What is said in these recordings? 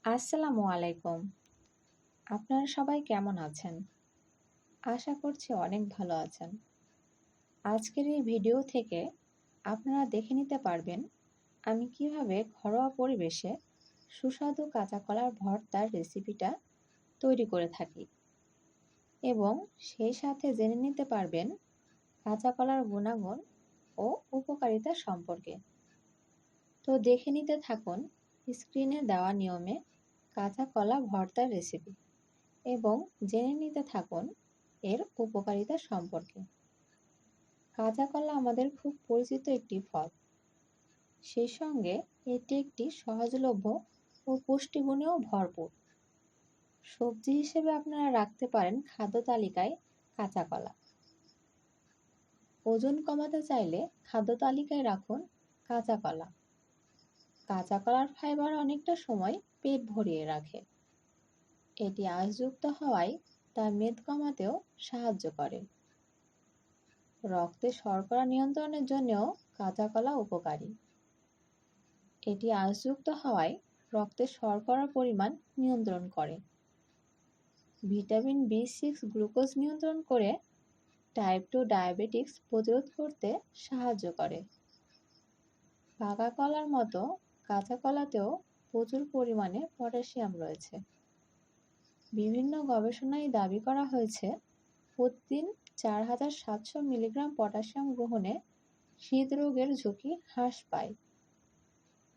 আসসালামু আলাইকুম। আপনারা সবাই কেমন আছেন? আশা করছি অনেক ভালো আছেন। আজকের এই ভিডিও থেকে আপনারা দেখে নিতে পারবেন আমি কিভাবে ঘরোয়া পরিবেশে সুস্বাদু কাঁচা কলার ভর্তার রেসিপিটা তৈরি করে থাকি এবং সেই সাথে জেনে নিতে পারবেন কাঁচা কলার গুণাগুণ ও উপকারিতা সম্পর্কে। তো দেখে নিতে থাকুন স্ক্রিনে দেওয়া নিয়মে কাঁচা কলা ভর্তার রেসিপি এবং জেনে নিতে থাকুন এর উপকারিতা সম্পর্কে। কাঁচা কলা আমাদের খুব পরিচিত একটি ফল, সেই সঙ্গে এটি একটি সহজলভ্য ও পুষ্টিগুণেও ভরপুর। সবজি হিসেবে আপনারা রাখতে পারেন খাদ্য তালিকায় কাঁচা কলা। ওজন কমাতে চাইলে খাদ্য তালিকায় রাখুন কাঁচা কলা। কাঁচা কলার ফাইবার অনেকটা সময় পেট ভরিয়ে রাখে। এটি আঁশযুক্ত হওয়ায় তা মেদ কমাতেও সাহায্য করে। রক্তে শর্করা নিয়ন্ত্রণের জন্যও কাঁচা কলা উপকারী। এটি আঁশযুক্ত হওয়ায় রক্তে শর্করার পরিমাণ নিয়ন্ত্রণ করে। ভিটামিন B6 গ্লুকোজ নিয়ন্ত্রণ করে টাইপ 2 ডায়াবেটিস প্রতিরোধ করতে সাহায্য করে। পাকা কলার মতো কাঁচা কলাতেও প্রচুর পরিমাণে পটাশিয়াম রয়েছে। বিভিন্ন গবেষণায় দাবি করা হয়েছে প্রতিদিন 4700 মিলিগ্রাম পটাশিয়াম গ্রহণে হৃদরোগের ঝুঁকি হ্রাস পায়।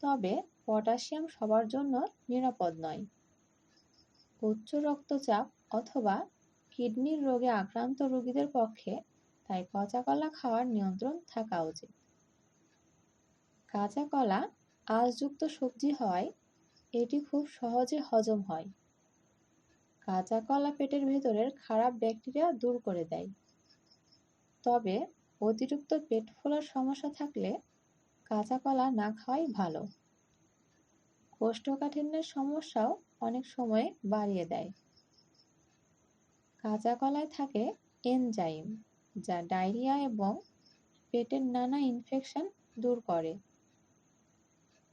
তবে পটাশিয়াম সবার জন্য নিরাপদ নয়। উচ্চ রক্তচাপ অথবা কিডনির রোগে আক্রান্ত রোগীদের পক্ষে তাই কাঁচা কলা খাওয়ার নিয়ন্ত্রণ থাকা উচিত। কাঁচা কলা আঁশযুক্ত সবজি হওয়ায় এটি খুব সহজে হজম হয়। কাঁচা কলা পেটের ভেতরের খারাপ ব্যাকটেরিয়া দূর করে দেয়। তবে অতিরিক্ত পেট ফোলার সমস্যা থাকলে কাঁচা কলা না খাওয়াই ভালো। কোষ্ঠকাঠিন্যের সমস্যাও অনেক সময় বাড়িয়ে দেয়। কাঁচা কলায় থাকে এনজাইম, যা ডায়রিয়া এবং পেটের নানা ইনফেকশন দূর করে।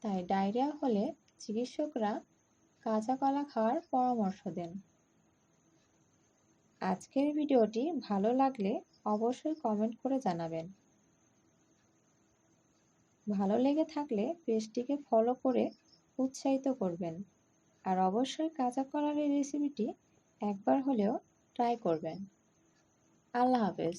তাই ডায়রিয়া হলে চিকিৎসকরা কাঁচা কলা খাওয়ার পরামর্শ দেন। আজকের ভিডিওটি ভালো লাগলে অবশ্যই কমেন্ট করে জানাবেন। ভালো লেগে থাকলে পেজটিকে ফলো করে উৎসাহিত করবেন। আর অবশ্যই কাঁচা কলার এই রেসিপিটি একবার হলেও ট্রাই করবেন। আল্লাহ হাফেজ।